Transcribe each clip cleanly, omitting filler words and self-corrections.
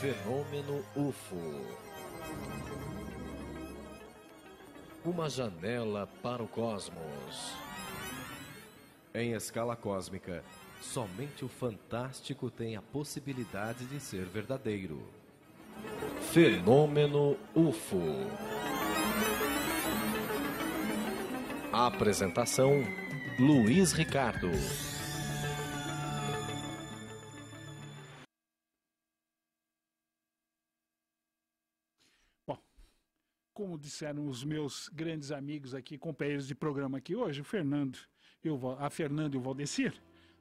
Fenômeno UFO. Uma janela para o cosmos. Em escala cósmica, somente o fantástico tem a possibilidade de ser verdadeiro. Fenômeno UFO. Apresentação: Luiz Ricardo. Como disseram os meus grandes amigos aqui, companheiros de programa aqui hoje, a Fernanda e o Valdecir,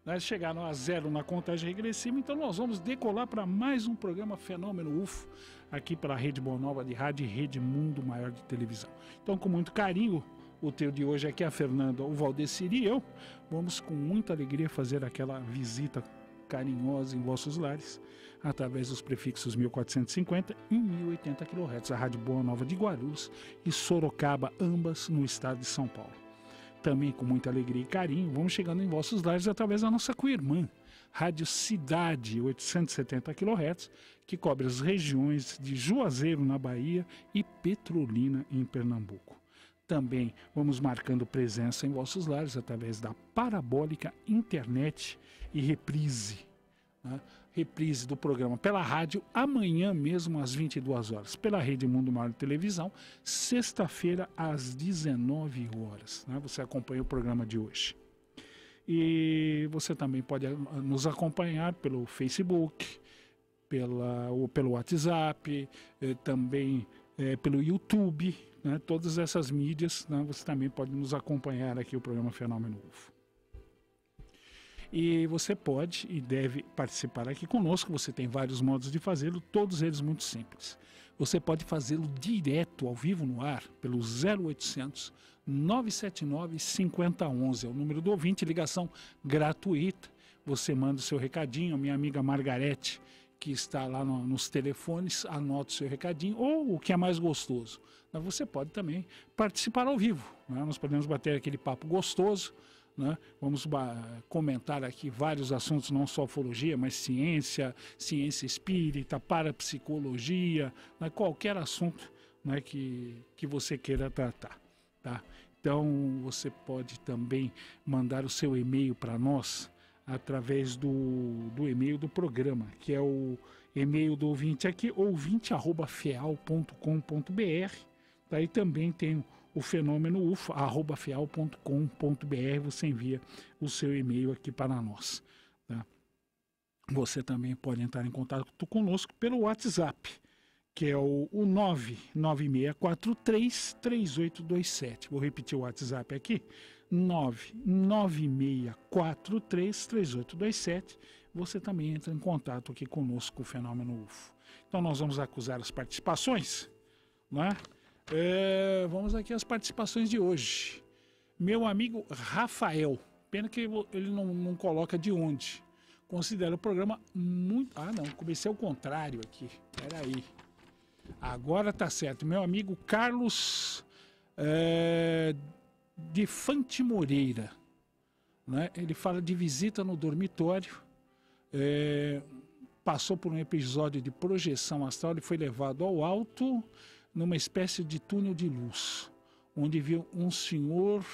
nós chegaram a 0 na contagem regressiva, então nós vamos decolar para mais um programa Fenômeno UFO, aqui pela Rede Boa Nova de Rádio e Rede Mundo Maior de Televisão. Então, com muito carinho, o trio de hoje aqui, a Fernanda, o Valdecir e eu, vamos com muita alegria fazer aquela visita carinhosa em vossos lares, através dos prefixos 1450 e 1080 kHz, a Rádio Boa Nova de Guarulhos e Sorocaba, ambas no estado de São Paulo. Também com muita alegria e carinho, vamos chegando em vossos lares através da nossa co-irmã, Rádio Cidade, 870 kHz, que cobre as regiões de Juazeiro, na Bahia, e Petrolina, em Pernambuco. Também vamos marcando presença em vossos lares através da Parabólica Internet e Reprise, né? Reprise do programa pela rádio, amanhã mesmo às 22 horas, pela Rede Mundo Maior de Televisão, sexta-feira às 19 horas. Né? Você acompanha o programa de hoje. E você também pode nos acompanhar pelo Facebook, pelo WhatsApp, também pelo YouTube, né? Todas essas mídias, né? Você também pode nos acompanhar aqui o programa Fenômeno UFO. E você pode e deve participar aqui conosco. Você tem vários modos de fazê-lo, todos eles muito simples. Você pode fazê-lo direto, ao vivo, no ar, pelo 0800 979 5011. É o número do ouvinte, ligação gratuita. Você manda o seu recadinho, a minha amiga Margarete, que está lá nos telefones, anota o seu recadinho, ou o que é mais gostoso, mas você pode também participar ao vivo, né? Nós podemos bater aquele papo gostoso, né? Vamos comentar aqui vários assuntos, não só ufologia, mas ciência espírita, parapsicologia, né? Qualquer assunto, né, que você queira tratar, tá? Então você pode também mandar o seu e-mail para nós através do e-mail do programa, que é o e-mail do ouvinte aqui, ouvinte@feal.com.br. Daí também tem o fenômeno UFO, @feal.com.br. Você envia o seu e-mail aqui para nós, tá? Você também pode entrar em contato conosco pelo WhatsApp, que é o 996433827. Vou repetir o WhatsApp aqui, 996433827. Você também entra em contato aqui conosco, o Fenômeno UFO. Então nós vamos acusar as participações, né? Vamos aqui às participações de hoje. Meu amigo Rafael, pena que ele não coloca de onde. Considera o programa muito... Ah, não, comecei ao contrário aqui. Peraí. Agora tá certo. Meu amigo Carlos de Fante Moreira, né? Ele fala de visita no dormitório. Passou por um episódio de projeção astral e foi levado ao alto numa espécie de túnel de luz, onde viu um senhor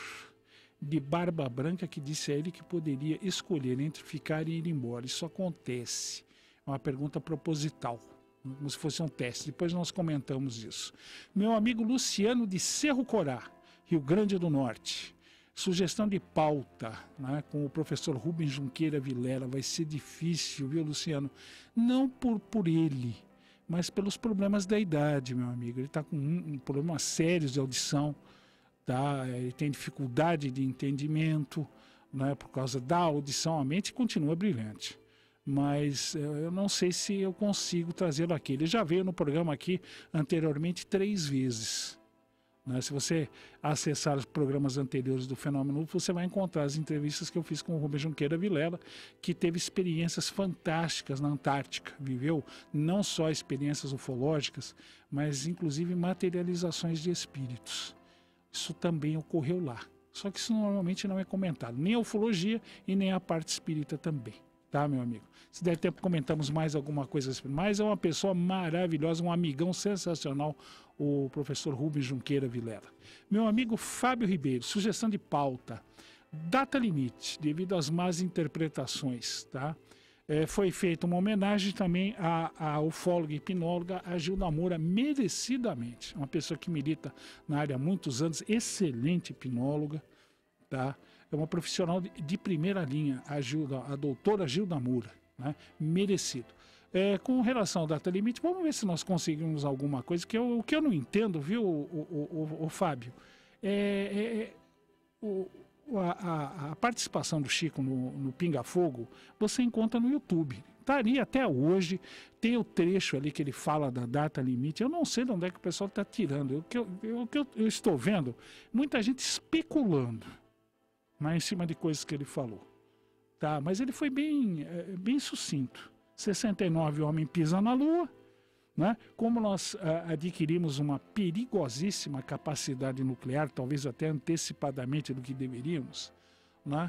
de barba branca que disse a ele que poderia escolher entre ficar e ir embora. Isso acontece. É uma pergunta proposital, como se fosse um teste. Depois nós comentamos isso. Meu amigo Luciano de Cerro Corá, Rio Grande do Norte. Sugestão de pauta, né, com o professor Rubens Junqueira Vilela. Vai ser difícil, viu, Luciano? Não por ele, mas pelos problemas da idade, meu amigo. Ele está com problemas sérios de audição, tá? Ele tem dificuldade de entendimento, né, por causa da audição. A mente continua brilhante, mas eu não sei se eu consigo trazê-lo aqui. Ele já veio no programa aqui anteriormente 3 vezes. Né? Se você acessar os programas anteriores do Fenômeno, você vai encontrar as entrevistas que eu fiz com o Rubens Junqueira Vilela, que teve experiências fantásticas na Antártica. Viveu não só experiências ufológicas, mas inclusive materializações de espíritos. Isso também ocorreu lá. Só que isso normalmente não é comentado, nem a ufologia e nem a parte espírita também. Tá, meu amigo? Se der tempo, comentamos mais alguma coisa. Mas é uma pessoa maravilhosa, um amigão sensacional, o professor Rubens Junqueira Vilela. Meu amigo Fábio Ribeiro, sugestão de pauta. Data limite, devido às más interpretações, tá? Foi feita uma homenagem também à ufóloga e hipnóloga Agilda Moura, merecidamente. Uma pessoa que milita na área há muitos anos, excelente hipnóloga, tá? É uma profissional de primeira linha, a doutora Gilda Moura, né? Merecido. Com relação ao data limite, vamos ver se nós conseguimos alguma coisa, o que eu não entendo, viu, o Fábio, a participação do Chico no Pinga Fogo, você encontra no YouTube. Estaria até hoje, tem o trecho ali que ele fala da data limite. Eu não sei de onde é que o pessoal está tirando. O que eu estou vendo, muita gente especulando, mas em cima de coisas que ele falou. Tá? Mas ele foi bem sucinto. 69, o homem pisa na Lua. Né? Como nós adquirimos uma perigosíssima capacidade nuclear, talvez até antecipadamente do que deveríamos, né?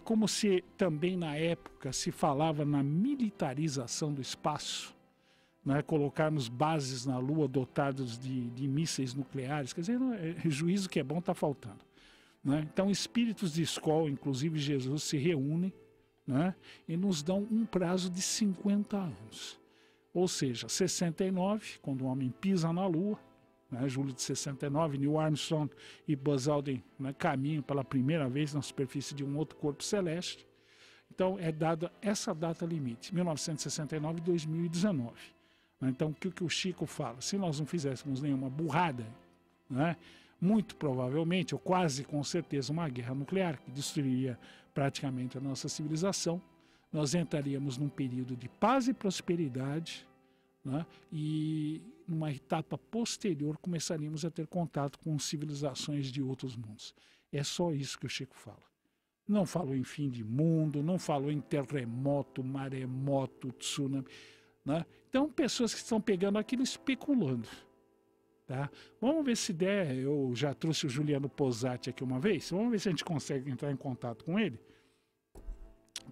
Como se também na época se falava na militarização do espaço, né? Colocarmos bases na Lua dotados de mísseis nucleares, quer dizer, juízo que é bom está faltando. Né? Então, espíritos de escola, inclusive Jesus, se reúnem, né? E nos dão um prazo de 50 anos. Ou seja, 69, quando o homem pisa na Lua, né? Julho de 69, Neil Armstrong e Buzz Aldrin, né? Caminham pela primeira vez na superfície de um outro corpo celeste. Então, é dada essa data limite, 1969 e 2019. Então, o que o Chico fala? Se nós não fizéssemos nenhuma burrada, né? Muito provavelmente, ou quase com certeza, uma guerra nuclear que destruiria praticamente a nossa civilização, nós entraríamos num período de paz e prosperidade, né? E numa etapa posterior começaríamos a ter contato com civilizações de outros mundos. É só isso que o Chico fala. Não falou em fim de mundo, não falou em terremoto, maremoto, tsunami, né? Então, pessoas que estão pegando aquilo especulando. Tá? Vamos ver se der. Eu já trouxe o Juliano Posati aqui uma vez. Vamos ver se a gente consegue entrar em contato com ele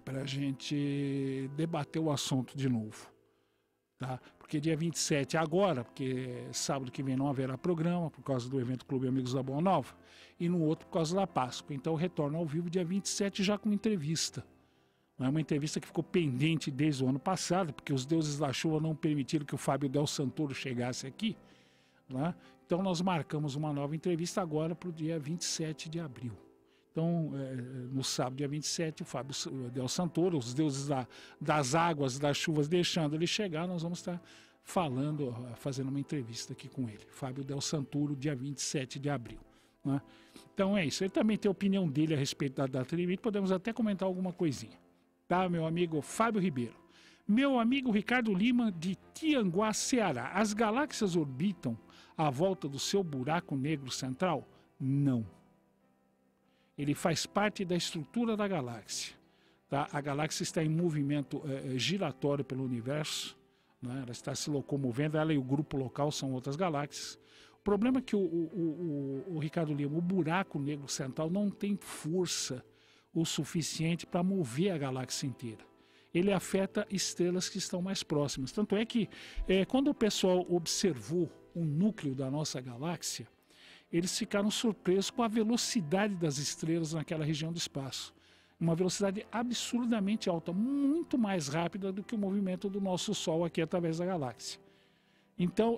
para a gente debater o assunto de novo. Tá? Porque dia 27 agora, porque sábado que vem não haverá programa por causa do evento Clube Amigos da Boa Nova, e no outro por causa da Páscoa. Então retorno ao vivo dia 27 já com entrevista. É uma entrevista que ficou pendente desde o ano passado, porque os deuses da chuva não permitiram que o Fábio Del Santoro chegasse aqui. Né? Então nós marcamos uma nova entrevista agora para o dia 27 de abril. Então, no sábado, dia 27, o Fábio Del Santoro, os deuses das águas, das chuvas, deixando ele chegar, nós vamos estar falando, fazendo uma entrevista aqui com ele. Fábio Del Santoro, dia 27 de abril. Né? Então é isso. Ele também tem a opinião dele a respeito da data limite, podemos até comentar alguma coisinha. Tá, meu amigo Fábio Ribeiro. Meu amigo Ricardo Lima, de Tianguá, Ceará. As galáxias orbitam à volta do seu buraco negro central? Não. Ele faz parte da estrutura da galáxia. Tá? A galáxia está em movimento giratório pelo universo, né? Ela está se locomovendo, ela e o grupo local são outras galáxias. O problema é que o Ricardo Lima, o buraco negro central, não tem força o suficiente para mover a galáxia inteira. Ele afeta estrelas que estão mais próximas. Tanto é que, quando o pessoal observou o núcleo da nossa galáxia, eles ficaram surpresos com a velocidade das estrelas naquela região do espaço. Uma velocidade absurdamente alta, muito mais rápida do que o movimento do nosso Sol aqui através da galáxia. Então,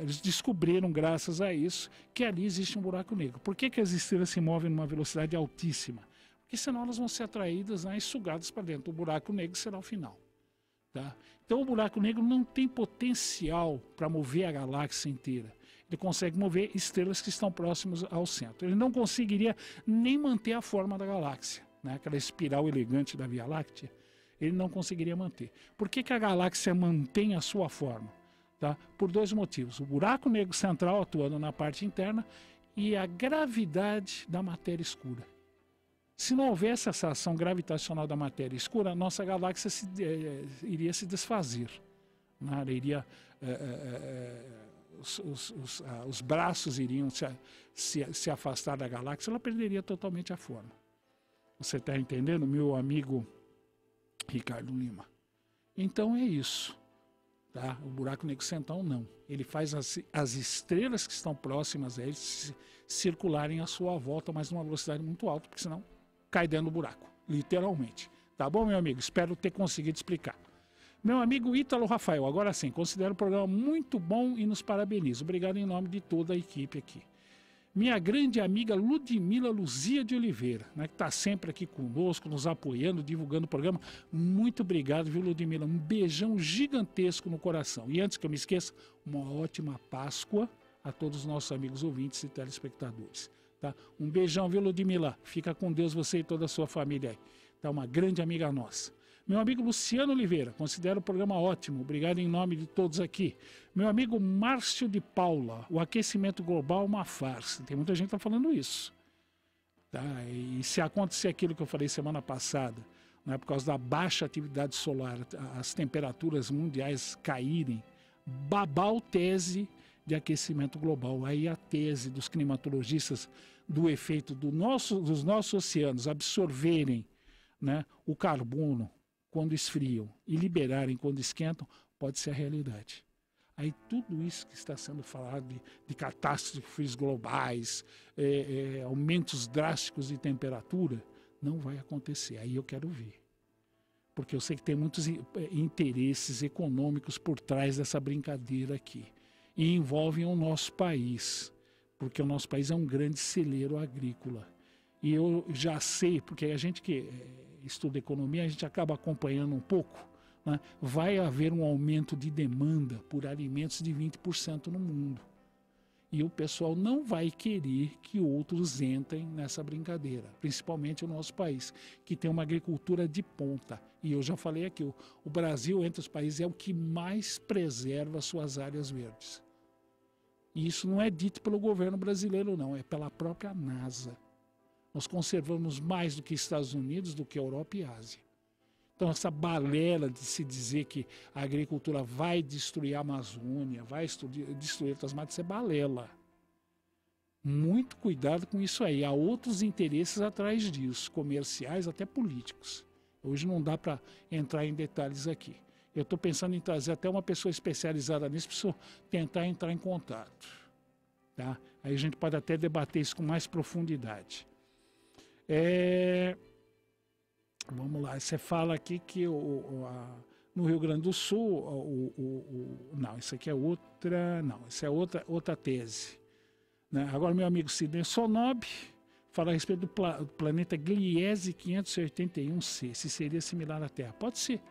eles descobriram, graças a isso, que ali existe um buraco negro. Por que as estrelas se movem numa velocidade altíssima? Porque senão elas vão ser atraídas, né, e sugadas para dentro. O buraco negro será o final. Tá? Então, o buraco negro não tem potencial para mover a galáxia inteira. Ele consegue mover estrelas que estão próximas ao centro. Ele não conseguiria nem manter a forma da galáxia, né? Aquela espiral elegante da Via Láctea. Ele não conseguiria manter. Por que a galáxia mantém a sua forma? Tá? Por dois motivos. O buraco negro central atuando na parte interna e a gravidade da matéria escura. Se não houvesse essa ação gravitacional da matéria escura, a nossa galáxia iria se desfazer. Né? Iria, os braços iriam se afastar da galáxia, ela perderia totalmente a forma. Você está entendendo, meu amigo Ricardo Lima. Então é isso. Tá? O buraco negro central não. Ele faz as estrelas que estão próximas a ele circularem à sua volta, mas numa velocidade muito alta, porque senão cai dentro do buraco, literalmente. Tá bom, meu amigo? Espero ter conseguido explicar. Meu amigo Ítalo Rafael, agora sim, considero o programa muito bom e nos parabenizo. Obrigado em nome de toda a equipe aqui. Minha grande amiga Ludmila Luzia de Oliveira, né, que está sempre aqui conosco, nos apoiando, divulgando o programa. Muito obrigado, viu, Ludmila? Um beijão gigantesco no coração. E antes que eu me esqueça, uma ótima Páscoa a todos os nossos amigos ouvintes e telespectadores. Tá? Um beijão, viu, Ludmila? Fica com Deus, você e toda a sua família aí. Tá, uma grande amiga nossa. Meu amigo Luciano Oliveira, considero o programa ótimo. Obrigado em nome de todos aqui. Meu amigo Márcio de Paula, o aquecimento global é uma farsa. Tem muita gente que está falando isso. Tá? E se acontecer aquilo que eu falei semana passada, né, por causa da baixa atividade solar, as temperaturas mundiais caírem, babau tese de aquecimento global. Aí a tese dos climatologistas do efeito dos nossos oceanos absorverem, né, o carbono quando esfriam e liberarem quando esquentam, pode ser a realidade. Aí tudo isso que está sendo falado de catástrofes globais, aumentos drásticos de temperatura, não vai acontecer. Aí eu quero ver. Porque eu sei que tem muitos interesses econômicos por trás dessa brincadeira aqui. E envolvem o nosso país, porque o nosso país é um grande celeiro agrícola. E eu já sei, porque a gente que estuda economia, a gente acaba acompanhando um pouco, né? Vai haver um aumento de demanda por alimentos de 20% no mundo. E o pessoal não vai querer que outros entrem nessa brincadeira, principalmente o nosso país, que tem uma agricultura de ponta. E eu já falei aqui, o Brasil, entre os países, é o que mais preserva suas áreas verdes. E isso não é dito pelo governo brasileiro, não, é pela própria NASA. Nós conservamos mais do que Estados Unidos, do que Europa e Ásia. Então, essa balela de se dizer que a agricultura vai destruir a Amazônia, vai destruir outras matas, isso é balela. Muito cuidado com isso aí. Há outros interesses atrás disso, comerciais, até políticos. Hoje não dá para entrar em detalhes aqui. Eu estou pensando em trazer até uma pessoa especializada nisso para tentar entrar em contato. Tá? Aí a gente pode até debater isso com mais profundidade. Vamos lá, você fala aqui que no Rio Grande do Sul, não, isso aqui é outra, não, isso é outra tese. Né? Agora, meu amigo Sidney Sonob fala a respeito do planeta Gliese 581c, se seria similar à Terra. Pode ser.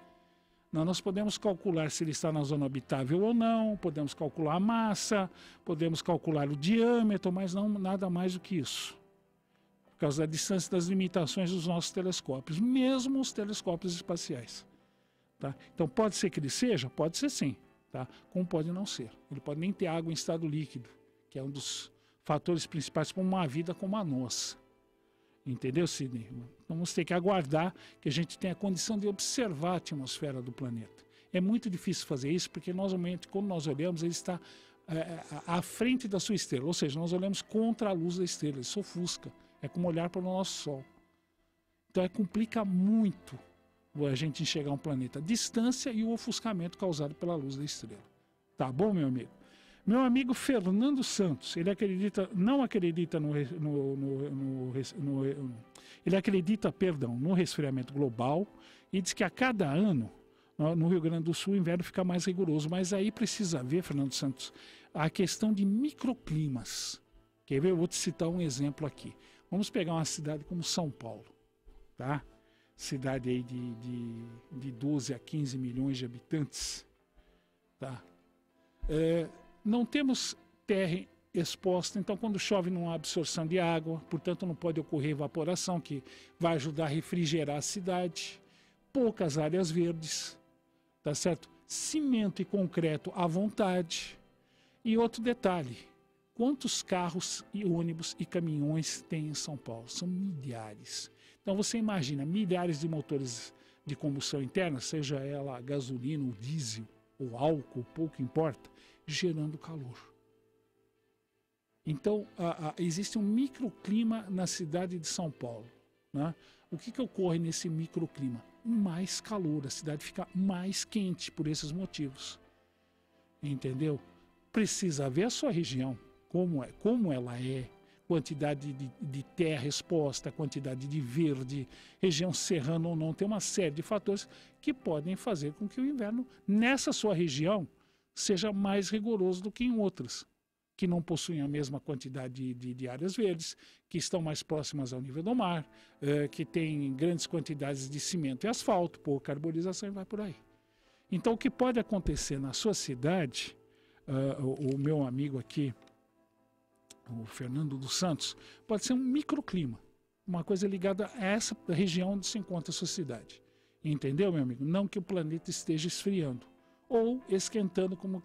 Nós podemos calcular se ele está na zona habitável ou não, podemos calcular a massa, podemos calcular o diâmetro, mas não nada mais do que isso. Por causa da distância das limitações dos nossos telescópios, mesmo os telescópios espaciais. Tá? Então, pode ser que ele seja? Pode ser sim. Tá? Como pode não ser. Ele pode nem ter água em estado líquido, que é um dos fatores principais para uma vida como a nossa. Entendeu, Sidney? Vamos ter que aguardar que a gente tenha a condição de observar a atmosfera do planeta. É muito difícil fazer isso, porque normalmente, quando nós olhamos, ele está à frente da sua estrela. Ou seja, nós olhamos contra a luz da estrela, ele se ofusca. É como olhar para o nosso Sol. Então, complica muito a gente enxergar um planeta. A distância e o ofuscamento causado pela luz da estrela. Tá bom, meu amigo? Meu amigo Fernando Santos, ele não acredita ele acredita, no resfriamento global e diz que a cada ano, no Rio Grande do Sul, o inverno fica mais rigoroso. Mas aí precisa ver, Fernando Santos, a questão de microclimas. Quer ver? Eu vou te citar um exemplo aqui. Vamos pegar uma cidade como São Paulo, tá? Cidade aí de 12 a 15 milhões de habitantes, tá? Não temos terra exposta, então quando chove não há absorção de água, portanto não pode ocorrer evaporação, que vai ajudar a refrigerar a cidade. Poucas áreas verdes, tá certo? Cimento e concreto à vontade. E outro detalhe, quantos carros e ônibus e caminhões tem em São Paulo? São milhares. Então você imagina, milhares de motores de combustão interna, seja ela gasolina ou diesel ou álcool, pouco importa, gerando calor. Então, existe um microclima na cidade de São Paulo. Né? O que ocorre nesse microclima? mais calor, a cidade fica mais quente por esses motivos. Entendeu? Precisa ver a sua região, como ela é, quantidade de terra exposta, quantidade de verde, região serrana ou não, tem uma série de fatores que podem fazer com que o inverno nessa sua região seja mais rigoroso do que em outras, que não possuem a mesma quantidade de áreas verdes, que estão mais próximas ao nível do mar, que têm grandes quantidades de cimento e asfalto, pouca arborização e vai por aí. Então, o que pode acontecer na sua cidade, o meu amigo aqui, o Fernando dos Santos, pode ser um microclima, uma coisa ligada a essa região onde se encontra a sua cidade. Entendeu, meu amigo? Não que o planeta esteja esfriando ou esquentando como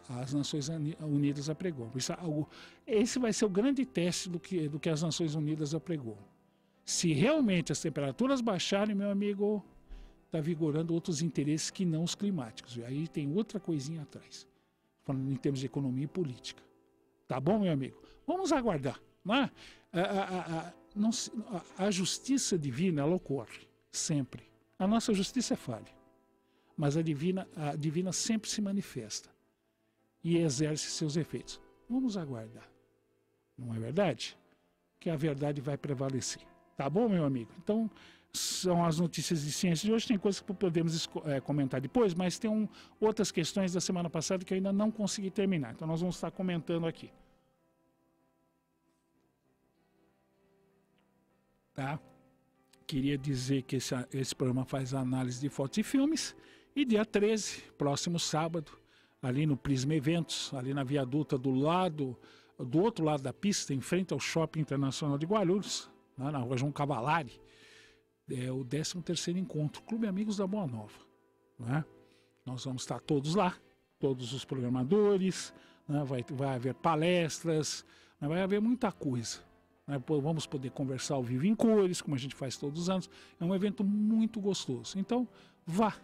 as Nações Unidas apregoam. Esse vai ser o grande teste do que as Nações Unidas apregoam. Se realmente as temperaturas baixarem, meu amigo, está vigorando outros interesses que não os climáticos. E aí tem outra coisinha atrás, falando em termos de economia e política. Tá bom, meu amigo? Vamos aguardar. Não é? A justiça divina, ela ocorre sempre. A nossa justiça é falha, mas a divina sempre se manifesta e exerce seus efeitos. Vamos aguardar. Não é verdade? Que a verdade vai prevalecer. Tá bom, meu amigo? Então, são as notícias de ciência de hoje. Tem coisas que podemos comentar depois, mas tem outras questões da semana passada que eu ainda não consegui terminar. Então, nós vamos estar comentando aqui. Tá? Queria dizer que esse programa faz análise de fotos e filmes. E dia 13, próximo sábado, ali no Prisma Eventos, ali na viaduta do outro lado da pista, em frente ao Shopping Internacional de Guarulhos, na rua João Cavalari, é o 13º encontro, Clube Amigos da Boa Nova. Né? Nós vamos estar todos lá, todos os programadores, né? Vai haver palestras, né? Vai haver muita coisa. Né? Vamos poder conversar ao vivo em cores, como a gente faz todos os anos. É um evento muito gostoso. Então, vá.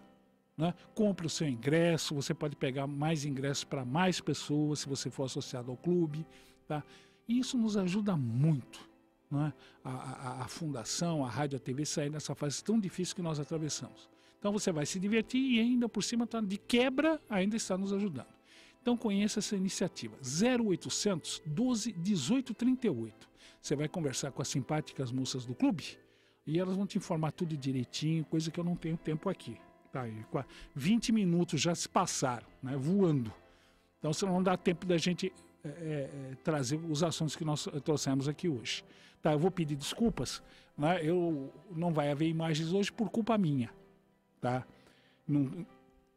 Né? Compre o seu ingresso, você pode pegar mais ingressos para mais pessoas se você for associado ao clube. Tá? E isso nos ajuda muito. Né? A fundação, a rádio, a TV sair nessa fase tão difícil que nós atravessamos. Então você vai se divertir e ainda por cima tá, de quebra ainda está nos ajudando. Então conheça essa iniciativa 0800 12 18 38. Você vai conversar com as simpáticas moças do clube e elas vão te informar tudo direitinho, coisa que eu não tenho tempo aqui. Tá, 20 minutos já se passaram, né, voando. Então você não dá tempo da gente trazer os assuntos que nós trouxemos aqui hoje. Tá, eu vou pedir desculpas, né, não vai haver imagens hoje por culpa minha. Tá?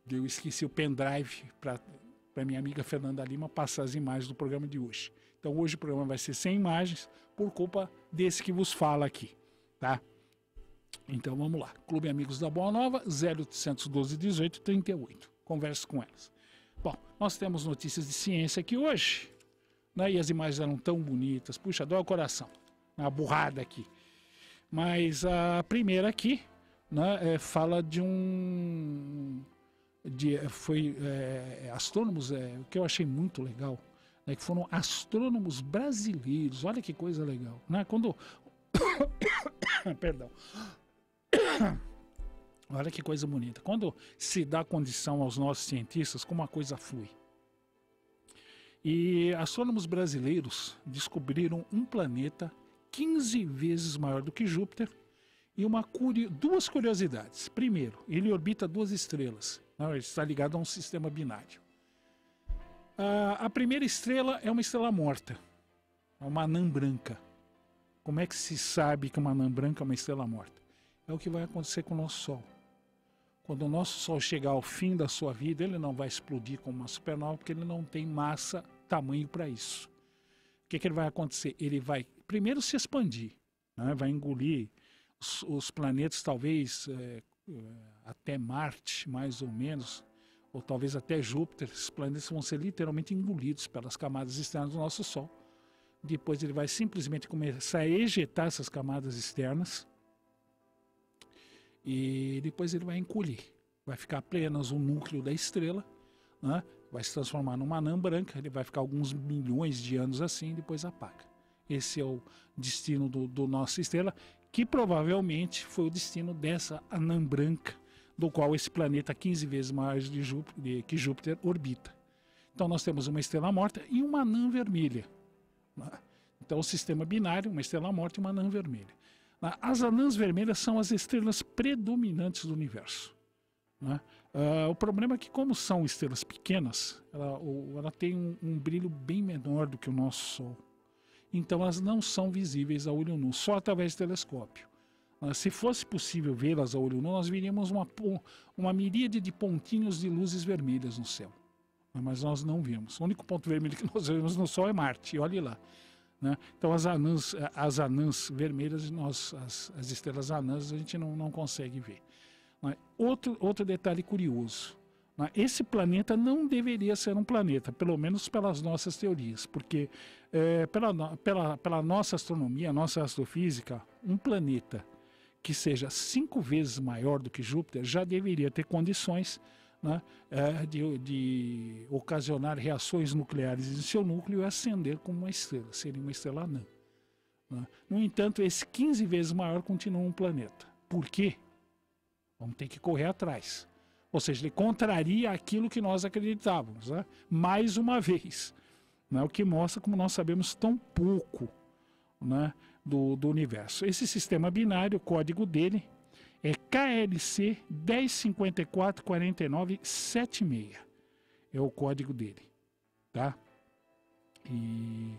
Eu esqueci o pendrive para minha amiga Fernanda Lima passar as imagens do programa de hoje. Então hoje o programa vai ser sem imagens por culpa desse que vos fala aqui. Tá? Então vamos lá. Clube Amigos da Boa Nova, 0800 12 18 38. Converse com elas. Bom, nós temos notícias de ciência aqui hoje, né? E as imagens eram tão bonitas. Puxa, dói o coração. Uma burrada aqui. Mas a primeira aqui, né, fala de astrônomos, o que eu achei muito legal, né, que foram astrônomos brasileiros. Olha que coisa legal, né? Quando perdão. Olha que coisa bonita. Quando se dá condição aos nossos cientistas, como a coisa flui. E astrônomos brasileiros descobriram um planeta 15 vezes maior do que Júpiter e duas curiosidades. Primeiro, ele orbita duas estrelas. Ele está ligado a um sistema binário. A primeira estrela é uma estrela morta, é uma anã branca. Como é que se sabe que uma anã branca é uma estrela morta? É o que vai acontecer com o nosso Sol. Quando o nosso Sol chegar ao fim da sua vida, ele não vai explodir como uma supernova, porque ele não tem massa, tamanho para isso. O que ele vai acontecer? Ele vai primeiro se expandir, né? Vai engolir os planetas, talvez até Marte, mais ou menos, ou talvez até Júpiter. Esses planetas vão ser literalmente engolidos pelas camadas externas do nosso Sol. Depois ele vai simplesmente começar a ejetar essas camadas externas e depois ele vai encolher. Vai ficar apenas o núcleo da estrela, né? Vai se transformar numa anã branca, ele vai ficar alguns milhões de anos assim e depois apaga. Esse é o destino do nossa estrela, que provavelmente foi o destino dessa anã branca, do qual esse planeta 15 vezes maior que Júpiter orbita. Então nós temos uma estrela morta e uma anã vermelha. Então o sistema binário, uma estrela morta e uma anã vermelha. As anãs vermelhas são as estrelas predominantes do universo. O problema é que, como são estrelas pequenas, ela tem um brilho bem menor do que o nosso Sol. Então elas não são visíveis a olho nu, só através do telescópio. Se fosse possível vê-las a olho nu, nós veríamos uma miríade de pontinhos de luzes vermelhas no céu. Mas nós não vemos. O único ponto vermelho que nós vemos no Sol é Marte, e olhe lá. Então as anãs vermelhas, as estrelas anãs, a gente não consegue ver. Outro detalhe curioso. Esse planeta não deveria ser um planeta, pelo menos pelas nossas teorias, porque pela nossa astronomia, nossa astrofísica, um planeta que seja 5 vezes maior do que Júpiter já deveria ter condições de ocasionar reações nucleares em seu núcleo e ascender como uma estrela, seria uma estrela anã. No entanto, esse 15 vezes maior continua um planeta. Por quê? Vamos ter que correr atrás. Ou seja, ele contraria aquilo que nós acreditávamos, mais uma vez. O que mostra como nós sabemos tão pouco do universo. Esse sistema binário, o código dele é KLC 10544976. É o código dele. Tá? E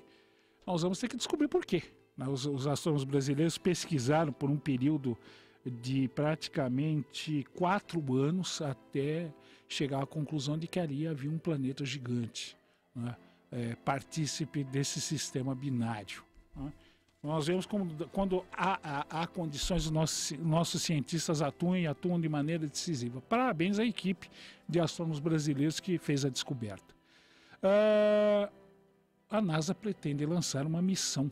nós vamos ter que descobrir por quê. Os astrônomos brasileiros pesquisaram por um período de praticamente 4 anos até chegar à conclusão de que ali havia um planeta gigante, partícipe desse sistema binário. Nós vemos quando há condições, os nossos cientistas atuam de maneira decisiva. Parabéns à equipe de astrônomos brasileiros que fez a descoberta. A NASA pretende lançar uma missão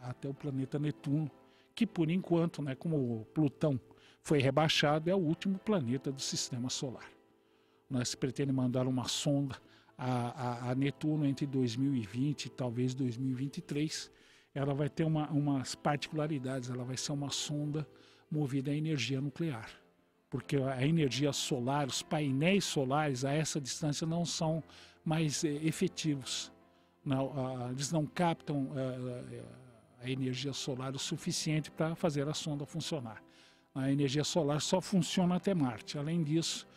até o planeta Netuno, que por enquanto, como o Plutão foi rebaixado, é o último planeta do sistema solar. Nós pretendemos mandar uma sonda a Netuno entre 2020 e talvez 2023. Ela vai ter umas particularidades, ela vai ser uma sonda movida a energia nuclear. Porque a energia solar, os painéis solares a essa distância não são mais efetivos. Eles não captam a energia solar o suficiente para fazer a sonda funcionar. A energia solar só funciona até Marte. Além disso,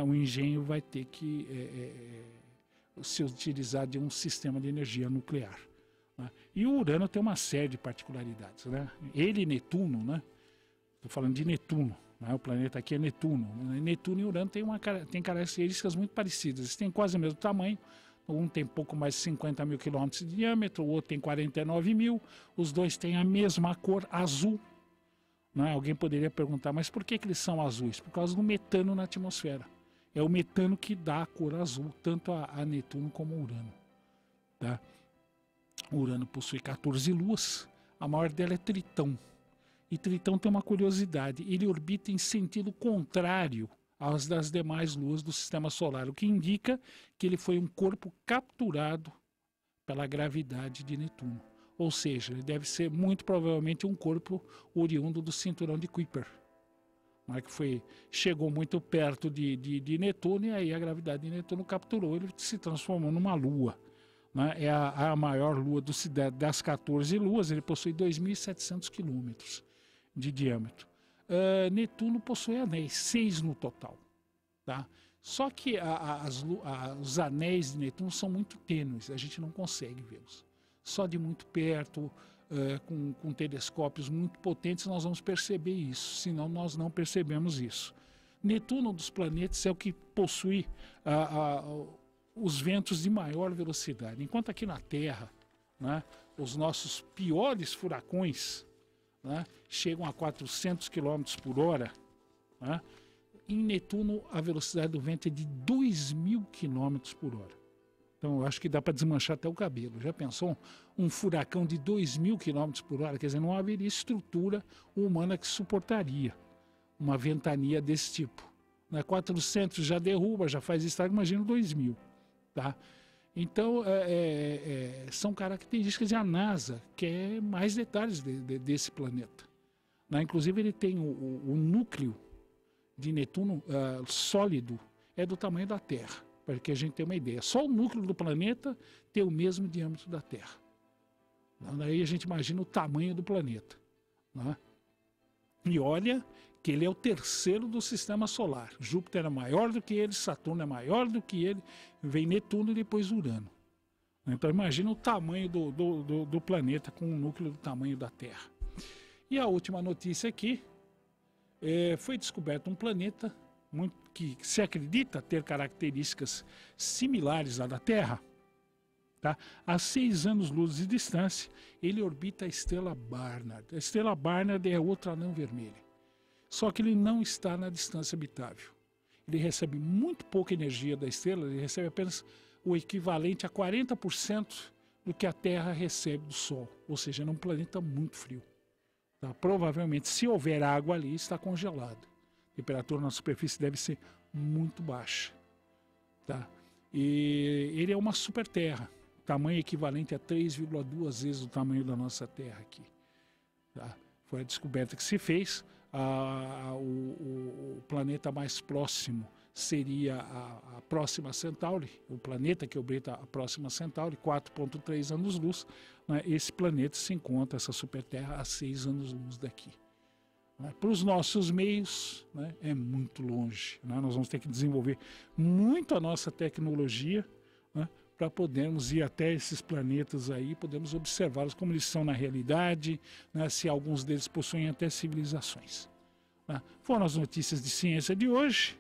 o engenho vai ter que se utilizar de um sistema de energia nuclear. E o Urano tem uma série de particularidades. Ele e Netuno, estou falando de Netuno, o planeta aqui é Netuno. Netuno e Urano têm características muito parecidas. Eles têm quase o mesmo tamanho. Um tem pouco mais de 50 mil quilômetros de diâmetro, o outro tem 49 mil. Os dois têm a mesma cor, azul. Alguém poderia perguntar, mas por que eles são azuis? Por causa do metano na atmosfera. É o metano que dá a cor azul, tanto a Netuno como a Urano. Tá? Urano possui 14 luas, a maior dela é Tritão. E Tritão tem uma curiosidade, ele orbita em sentido contrário às das demais luas do sistema solar, o que indica que ele foi um corpo capturado pela gravidade de Netuno. Ou seja, ele deve ser muito provavelmente um corpo oriundo do cinturão de Kuiper, que chegou muito perto de Netuno e aí a gravidade de Netuno capturou, ele se transformou numa lua. É a maior lua das 14 luas, ele possui 2.700 quilômetros de diâmetro. Netuno possui anéis, 6 no total. Tá? Só que os anéis de Netuno são muito tênues, a gente não consegue vê-los. Só de muito perto, com telescópios muito potentes, nós vamos perceber isso, senão nós não percebemos isso. Netuno, dos planetas, é o que possui os ventos de maior velocidade. Enquanto aqui na Terra, os nossos piores furacões chegam a 400 km por hora, em Netuno a velocidade do vento é de 2.000 km por hora. Então eu acho que dá para desmanchar até o cabelo. Já pensou um furacão de 2.000 km por hora? Quer dizer, não haveria estrutura humana que suportaria uma ventania desse tipo. 400 já derruba, já faz estrago, imagina 2.000. Tá? Então, são características, e a NASA quer mais detalhes desse planeta. Né? Inclusive, ele tem o núcleo de Netuno sólido, é do tamanho da Terra, para que a gente tenha uma ideia. Só o núcleo do planeta tem o mesmo diâmetro da Terra. Daí a gente imagina o tamanho do planeta. Né? E olha que ele é o terceiro do sistema solar. Júpiter é maior do que ele, Saturno é maior do que ele, vem Netuno e depois Urano. Então imagina o tamanho do planeta com um núcleo do tamanho da Terra. E a última notícia aqui, foi descoberto um planeta que se acredita ter características similares à da Terra. Tá? A 6 anos-luz de distância, ele orbita a estrela Barnard. A estrela Barnard é outro anão vermelho. Só que ele não está na distância habitável. Ele recebe muito pouca energia da estrela, ele recebe apenas o equivalente a 40% do que a Terra recebe do Sol. Ou seja, é um planeta muito frio. Tá? Provavelmente, se houver água ali, está congelado. A temperatura na superfície deve ser muito baixa. Tá? E ele é uma super-terra. Tamanho equivalente a 3,2 vezes o tamanho da nossa Terra aqui. Tá? Foi a descoberta que se fez. O planeta mais próximo seria a Próxima Centauri, o planeta que orbita a Próxima Centauri, 4,3 anos-luz. Né? Esse planeta se encontra, essa super-terra, a 6 anos-luz daqui. Né? Para os nossos meios, né? É muito longe. Né? Nós vamos ter que desenvolver muito a nossa tecnologia, né? Para podermos ir até esses planetas aí, podemos observá-los como eles são na realidade, né, se alguns deles possuem até civilizações. Né? Foram as notícias de ciência de hoje.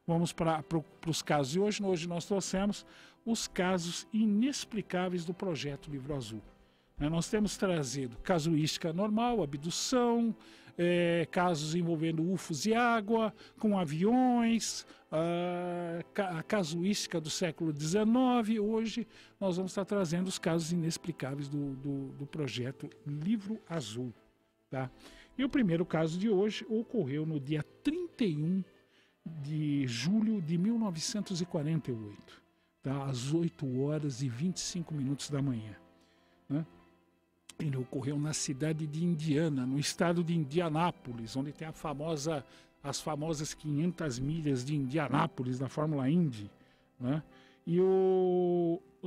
Vamos para os casos de hoje. Hoje nós trouxemos os casos inexplicáveis do projeto Livro Azul. Né? Nós temos trazido casuística normal, abdução, casos envolvendo UFOs e água, com aviões, a casuística do século XIX. Hoje nós vamos estar trazendo os casos inexplicáveis do projeto Livro Azul. Tá? E o primeiro caso de hoje ocorreu no dia 31 de julho de 1948, tá? Às 8 horas e 25 minutos da manhã. Né? Ele ocorreu na cidade de Indiana, no estado de Indianápolis, onde tem as famosas 500 milhas de Indianápolis, da Fórmula Indy. Né? E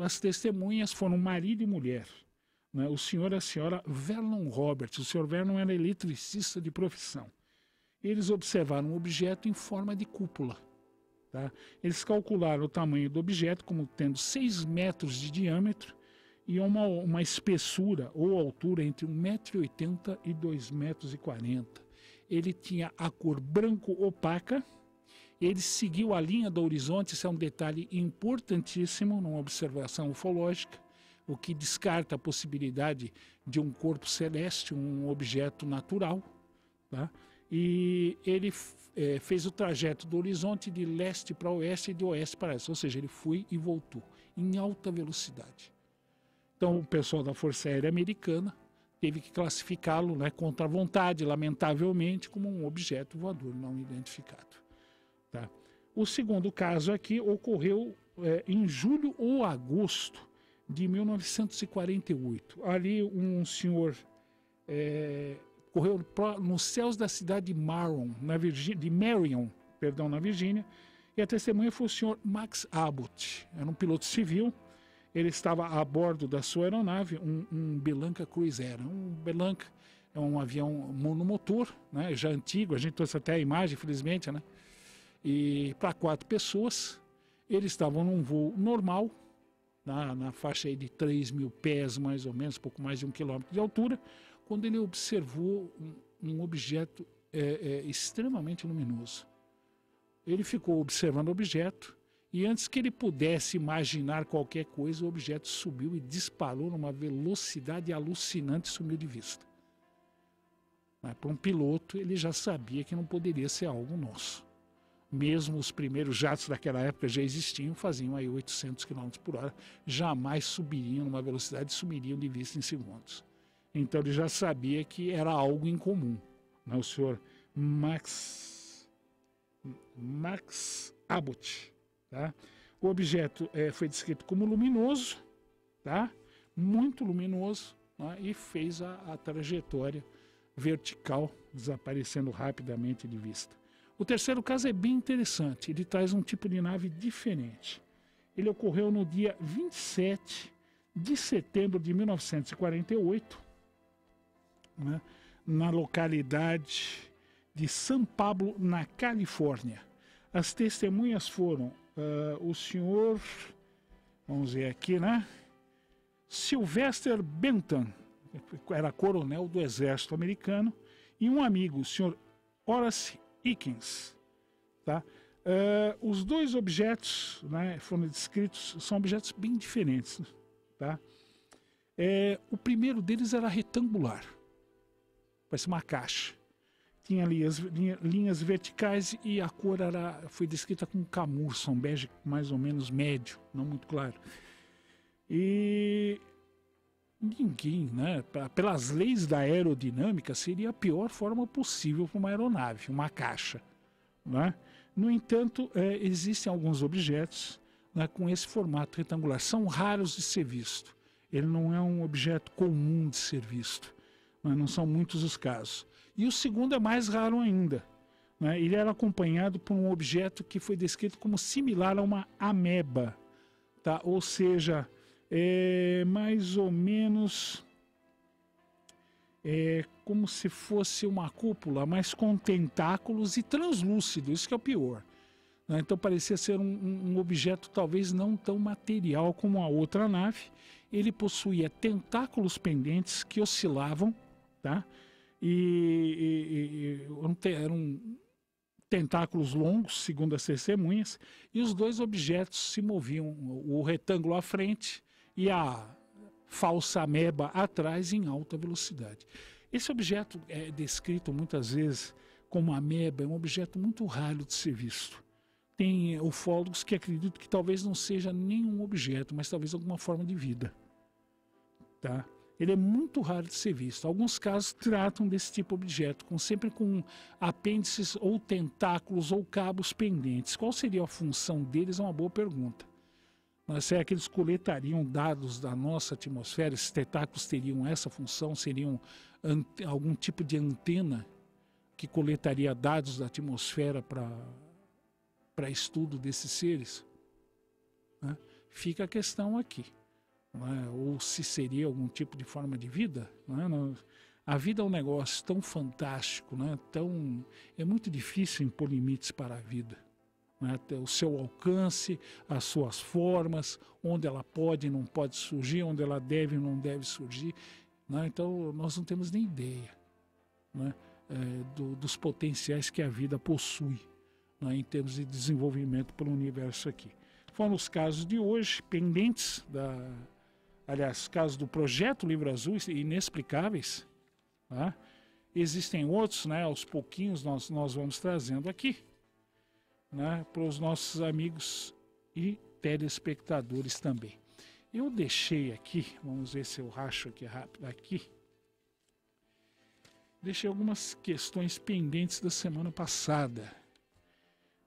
as testemunhas foram marido e mulher. Né? O senhor e a senhora Vernon Roberts. O senhor Vernon era eletricista de profissão. Eles observaram um objeto em forma de cúpula. Tá? Eles calcularam o tamanho do objeto como tendo 6 metros de diâmetro e uma espessura ou altura entre 1,80 m e 2,40 m. Ele tinha a cor branco opaca, ele seguiu a linha do horizonte, isso é um detalhe importantíssimo numa observação ufológica, o que descarta a possibilidade de um corpo celeste, um objeto natural. Tá? E ele fez o trajeto do horizonte de leste para oeste e de oeste para leste, ou seja, ele foi e voltou em alta velocidade. Então, o pessoal da Força Aérea Americana teve que classificá-lo, né, contra a vontade, lamentavelmente, como um objeto voador não identificado. Tá? O segundo caso aqui ocorreu em julho ou agosto de 1948. Ali um senhor correu nos céus da cidade de Marion, na Virgínia, e a testemunha foi o senhor Max Abbott. Era um piloto civil. Ele estava a bordo da sua aeronave, um Bellanca Cruzeiro. Um Bellanca é um avião monomotor, né, já antigo, a gente trouxe até a imagem, infelizmente, né? E para 4 pessoas, eles estavam num voo normal, na faixa aí de 3.000 pés, mais ou menos, pouco mais de 1 quilômetro de altura, quando ele observou um objeto extremamente luminoso. Ele ficou observando o objeto, e antes que ele pudesse imaginar qualquer coisa, o objeto subiu e disparou numa velocidade alucinante e sumiu de vista. Mas para um piloto, ele já sabia que não poderia ser algo nosso. Mesmo os primeiros jatos daquela época já existiam, faziam aí 800 km por hora, jamais subiriam numa velocidade e sumiriam de vista em segundos. Então ele já sabia que era algo incomum. Né? O senhor Max Abbott. Tá? O objeto foi descrito como luminoso, tá? Muito luminoso, né? E fez a trajetória vertical, desaparecendo rapidamente de vista. O terceiro caso é bem interessante, ele traz um tipo de nave diferente. Ele ocorreu no dia 27 de setembro de 1948, né? Na localidade de São Pablo, na Califórnia. As testemunhas foram o senhor, vamos ver aqui, né? Sylvester Benton, era coronel do exército americano, e um amigo, o senhor Horace Hickens, tá? Os dois objetos, né, foram descritos, são objetos bem diferentes, tá? O primeiro deles era retangular, parece uma caixa. Tinha linhas verticais e a cor foi descrita com camurça, um bege mais ou menos médio, não muito claro. E ninguém, né, pelas leis da aerodinâmica, seria a pior forma possível para uma aeronave, uma caixa, né? No entanto, existem alguns objetos, né, com esse formato retangular. São raros de ser visto. Ele não é um objeto comum de ser visto, mas não são muitos os casos. E o segundo é mais raro ainda, né? Ele era acompanhado por um objeto que foi descrito como similar a uma ameba, tá? Ou seja, mais ou menos como se fosse uma cúpula, mas com tentáculos e translúcido, isso que é o pior, né? Então parecia ser um objeto talvez não tão material como a outra nave. Ele possuía tentáculos pendentes que oscilavam, tá? E eram tentáculos longos, segundo as testemunhas, e os dois objetos se moviam, o retângulo à frente e a falsa ameba atrás, em alta velocidade. Esse objeto é descrito muitas vezes como ameba, é um objeto muito raro de ser visto. Tem ufólogos que acreditam que talvez não seja nenhum objeto, mas talvez alguma forma de vida, tá? Ele é muito raro de ser visto. Alguns casos tratam desse tipo de objeto, sempre com apêndices ou tentáculos ou cabos pendentes. Qual seria a função deles? É uma boa pergunta. Mas será que eles coletariam dados da nossa atmosfera? Esses tentáculos teriam essa função? Seriam algum tipo de antena que coletaria dados da atmosfera para estudo desses seres? Né? Fica a questão aqui. Ou se seria algum tipo de forma de vida, a vida é um negócio tão fantástico, é muito difícil impor limites para a vida, o seu alcance, as suas formas, onde ela pode e não pode surgir, onde ela deve e não deve surgir, então nós não temos nem ideia, dos potenciais que a vida possui, em termos de desenvolvimento pelo universo aqui. Foram os casos de hoje, pendentes casos do projeto Livro Azul, inexplicáveis, tá? Existem outros, aos pouquinhos nós vamos trazendo aqui, para os nossos amigos e telespectadores também. Eu deixei aqui, vamos ver se eu racho aqui rápido aqui, deixei algumas questões pendentes da semana passada.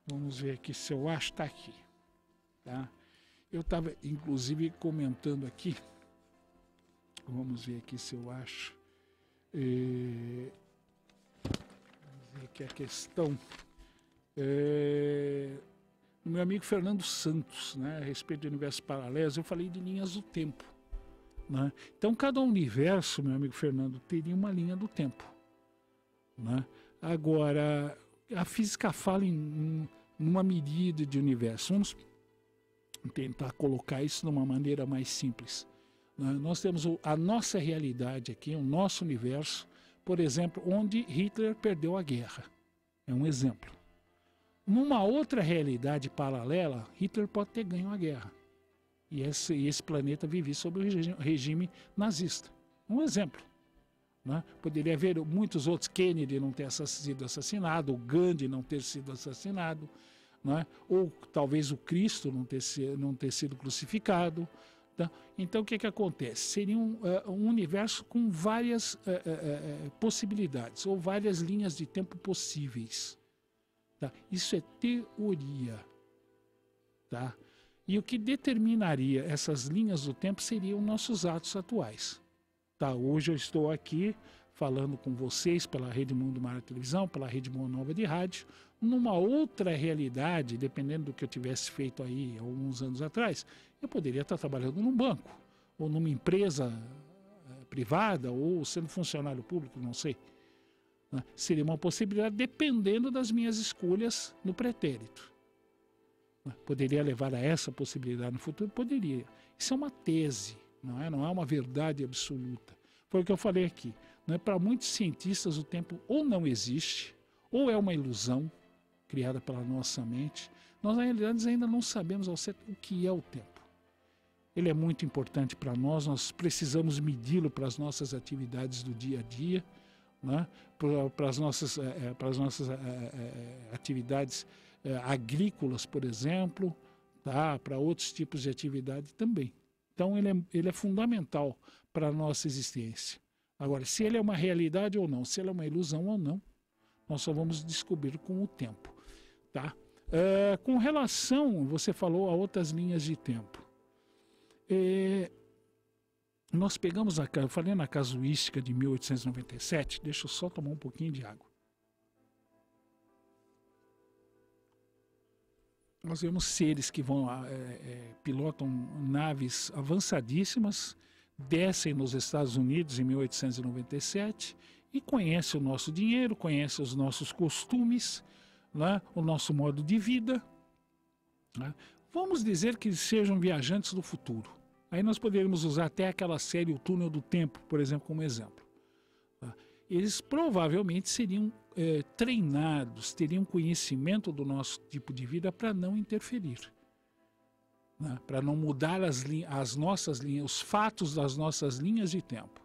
Vamos ver aqui se eu acho, está aqui, tá? Eu estava, inclusive, comentando aqui, vamos ver aqui se eu acho, vamos ver aqui a questão, do meu amigo Fernando Santos, a respeito de universos paralelos. Eu falei de linhas do tempo, Então, cada universo, meu amigo Fernando, teria uma linha do tempo, Agora, a física fala numa medida de universo. Vamos tentar colocar isso de uma maneira mais simples. Nós temos a nossa realidade aqui, o nosso universo, por exemplo, onde Hitler perdeu a guerra. É um exemplo. Numa outra realidade paralela, Hitler pode ter ganho a guerra. E esse planeta vivia sob o regime nazista. Um exemplo. Poderia haver muitos outros, Kennedy não ter sido assassinado, o Gandhi não ter sido assassinado, ou talvez o Cristo não ter sido crucificado. Tá? Então, o que acontece? Seria um universo com várias possibilidades, ou várias linhas de tempo possíveis. Tá? Isso é teoria. Tá? E o que determinaria essas linhas do tempo seriam nossos atos atuais. Tá, hoje eu estou aqui falando com vocês pela Rede Mundo Mara Televisão, pela Rede Boa Nova de Rádio, numa outra realidade, dependendo do que eu tivesse feito aí alguns anos atrás, eu poderia estar trabalhando num banco, ou numa empresa privada, ou sendo funcionário público, não sei. Né? Seria uma possibilidade dependendo das minhas escolhas no pretérito. Né? Poderia levar a essa possibilidade no futuro? Poderia. Isso é uma tese, não é uma verdade absoluta. Foi o que eu falei aqui. Né? Para muitos cientistas, o tempo ou não existe, ou é uma ilusão criada pela nossa mente. Nós, na realidade, ainda não sabemos ao certo o que é o tempo. Ele é muito importante para nós precisamos medi-lo para as nossas atividades do dia a dia, né? para as nossas atividades agrícolas, por exemplo, tá? Para outros tipos de atividade também. Então, ele é fundamental para a nossa existência. Agora, se ele é uma realidade ou não, se ele é uma ilusão ou não, nós só vamos descobrir com o tempo. Tá? Com relação, você falou a outras linhas de tempo. Nós pegamos, eu falei na casuística de 1897, deixa eu só tomar um pouquinho de água. Nós vemos seres que pilotam naves avançadíssimas, descem nos Estados Unidos em 1897 e conhecem o nosso dinheiro, conhecem os nossos costumes, né, o nosso modo de vida. Né? Vamos dizer que sejam viajantes do futuro. Aí nós poderíamos usar até aquela série O Túnel do Tempo, por exemplo, como exemplo. Tá? Eles provavelmente seriam treinados, teriam conhecimento do nosso tipo de vida para não interferir. Né? Para não mudar as nossas linhas, os fatos das nossas linhas de tempo.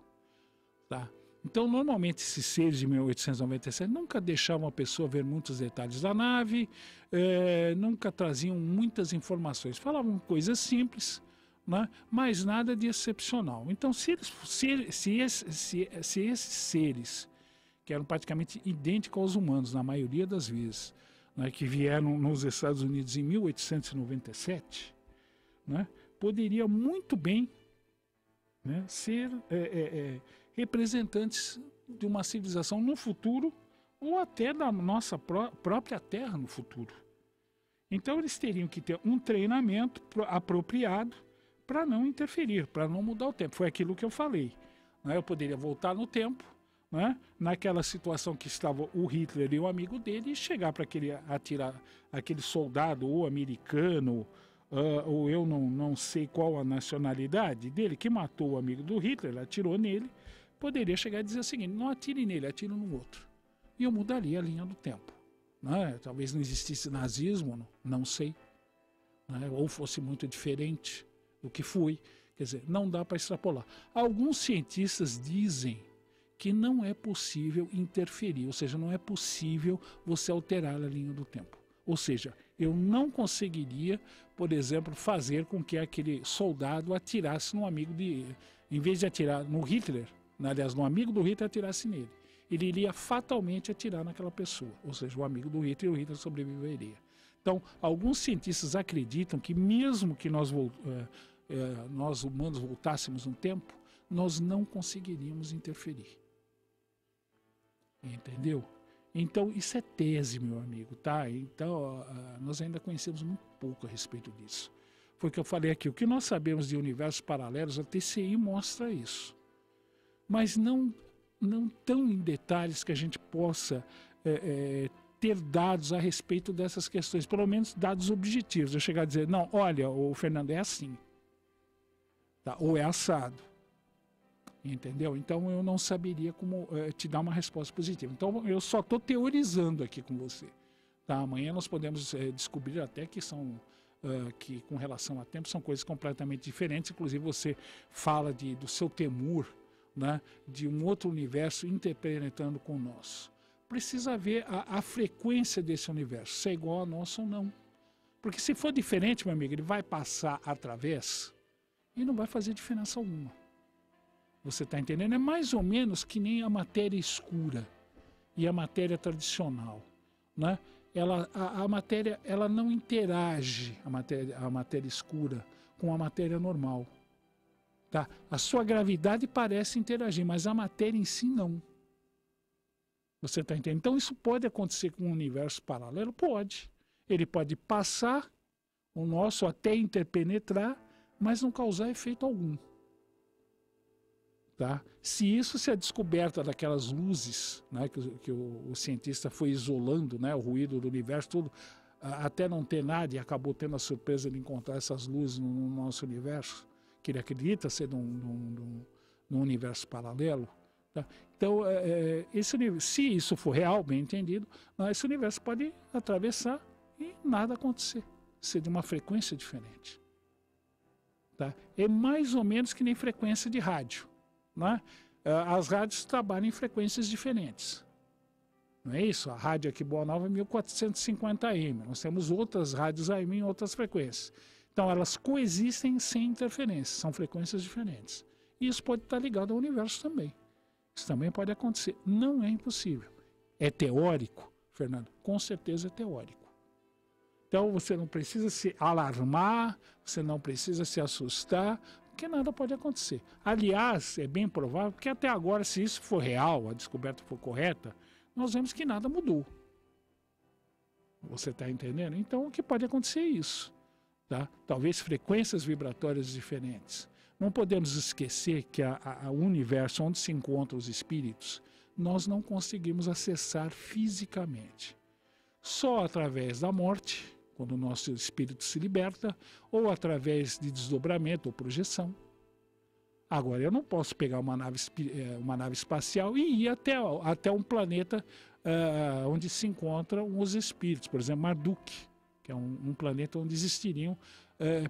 Tá? Então, normalmente, esses seres de 1897 nunca deixavam a pessoa ver muitos detalhes da nave, nunca traziam muitas informações. Falavam coisas simples, né? Mas nada de excepcional. Então, se esses seres, que eram praticamente idênticos aos humanos, na maioria das vezes, né, que vieram nos Estados Unidos em 1897, né, poderia muito bem, né, ser representantes de uma civilização no futuro ou até da nossa própria Terra no futuro. Então eles teriam que ter um treinamento apropriado para não interferir, para não mudar o tempo. Foi aquilo que eu falei. Né? Eu poderia voltar no tempo, né, naquela situação que estava o Hitler e o amigo dele, e chegar para aquele soldado ou americano, ou eu não sei qual a nacionalidade dele, que matou o amigo do Hitler, atirou nele, poderia chegar e dizer o seguinte: não atire nele, atire no outro. E eu mudaria a linha do tempo. Né? Talvez não existisse nazismo, não sei. Né? Ou fosse muito diferente do que foi. Quer dizer, não dá para extrapolar. Alguns cientistas dizem que não é possível interferir, ou seja, não é possível você alterar a linha do tempo. Ou seja, eu não conseguiria, por exemplo, fazer com que aquele soldado atirasse no amigo em vez de atirar no Hitler, aliás, no amigo do Hitler, atirasse nele. Ele iria fatalmente atirar naquela pessoa, ou seja, o amigo do Hitler, e o Hitler sobreviveria. Então, alguns cientistas acreditam que mesmo que nós humanos voltássemos no tempo, nós não conseguiríamos interferir. Entendeu? Então, isso é tese, meu amigo, tá? Então, nós ainda conhecemos muito pouco a respeito disso. Foi o que eu falei aqui. O que nós sabemos de universos paralelos, a TCI mostra isso. Mas não tão em detalhes que a gente possa ter dados a respeito dessas questões, pelo menos dados objetivos. Eu chegar a dizer, não, olha, o Fernando, é assim. Tá? Ou é assado. Entendeu? Então eu não saberia como te dar uma resposta positiva. Então eu só estou teorizando aqui com você. Tá? Amanhã nós podemos descobrir até que que com relação a tempo são coisas completamente diferentes. Inclusive você fala do seu temor, né, de um outro universo interpenetrando com o nosso. Precisa ver a frequência desse universo, se é igual a nosso ou não. Porque se for diferente, meu amigo, ele vai passar através e não vai fazer diferença alguma. Você está entendendo? É mais ou menos que nem a matéria escura e a matéria tradicional. Né? a matéria ela não interage, a matéria escura, com a matéria normal. Tá? A sua gravidade parece interagir, mas a matéria em si não. Você está entendendo? Então isso pode acontecer com um universo paralelo? Pode. Ele pode passar o nosso até interpenetrar, mas não causar efeito algum. Tá? Se a descoberta daquelas luzes, né, que o cientista foi isolando, né, o ruído do universo, tudo, até não ter nada, e acabou tendo a surpresa de encontrar essas luzes no nosso universo, que ele acredita ser num universo paralelo. Tá? Então, se isso for real, bem entendido, esse universo pode atravessar e nada acontecer, ser de uma frequência diferente. Tá? É mais ou menos que nem frequência de rádio. Né? As rádios trabalham em frequências diferentes. Não é isso? A rádio aqui Boa Nova é 1450 AM. Nós temos outras rádios AM em outras frequências. Então elas coexistem sem interferência, são frequências diferentes. E isso pode estar ligado ao universo também. Isso também pode acontecer. Não é impossível. É teórico, Fernando? Com certeza é teórico. Então você não precisa se alarmar, você não precisa se assustar, porque nada pode acontecer. Aliás, é bem provável que até agora, se isso for real, a descoberta for correta, nós vemos que nada mudou. Você está entendendo? Então, o que pode acontecer é isso. Tá? Talvez frequências vibratórias diferentes. Não podemos esquecer que o universo onde se encontram os espíritos, nós não conseguimos acessar fisicamente. Só através da morte, quando o nosso espírito se liberta, ou através de desdobramento ou projeção. Agora, eu não posso pegar uma nave espacial e ir até um planeta onde se encontram os espíritos, por exemplo, Marduk, que é um planeta onde existiriam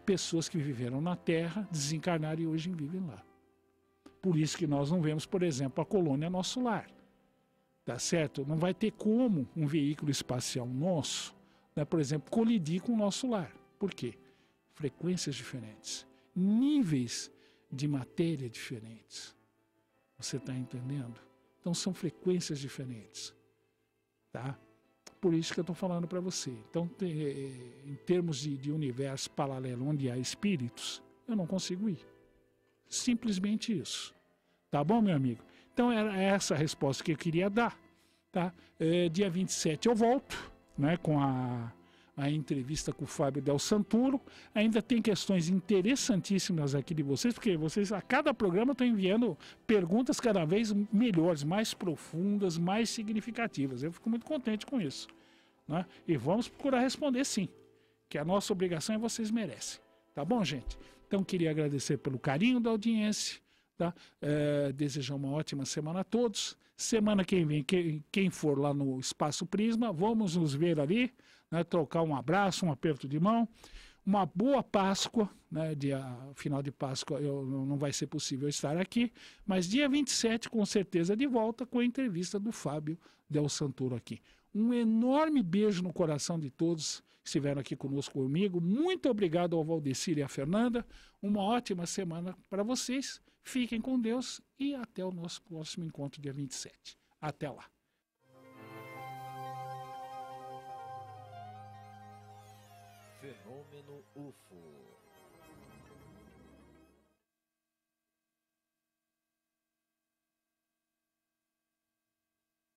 pessoas que viveram na Terra, desencarnaram e hoje vivem lá. Por isso que nós não vemos, por exemplo, a colônia Nosso Lar. Tá certo? Não vai ter como um veículo espacial nosso, né, por exemplo, colidir com o nosso lar. Por quê? Frequências diferentes, níveis de matéria diferentes. Você está entendendo? Então são frequências diferentes. Tá? Por isso que eu estou falando para você. Então, em termos de universo paralelo onde há espíritos, eu não consigo ir. Simplesmente isso. Tá bom, meu amigo? Então, era essa a resposta que eu queria dar. Tá? Dia 27 eu volto, né, com a entrevista com o Fábio Del Santoro. Ainda tem questões interessantíssimas aqui de vocês, porque vocês a cada programa estão enviando perguntas cada vez melhores, mais profundas, mais significativas. Eu fico muito contente com isso. Né? E vamos procurar responder sim, que a nossa obrigação é vocês merecem. Tá bom, gente? Então queria agradecer pelo carinho da audiência. Tá? Desejar uma ótima semana a todos. Semana que vem, quem for lá no Espaço Prisma, vamos nos ver ali, né, trocar um abraço, um aperto de mão, uma boa Páscoa, né, final de Páscoa não vai ser possível estar aqui, mas dia 27 com certeza de volta com a entrevista do Fábio Del Santoro aqui. Um enorme beijo no coração de todos que estiveram aqui comigo. Muito obrigado ao Valdecir e à Fernanda. Uma ótima semana para vocês. Fiquem com Deus e até o nosso próximo encontro dia 27. Até lá. Fenômeno UFO.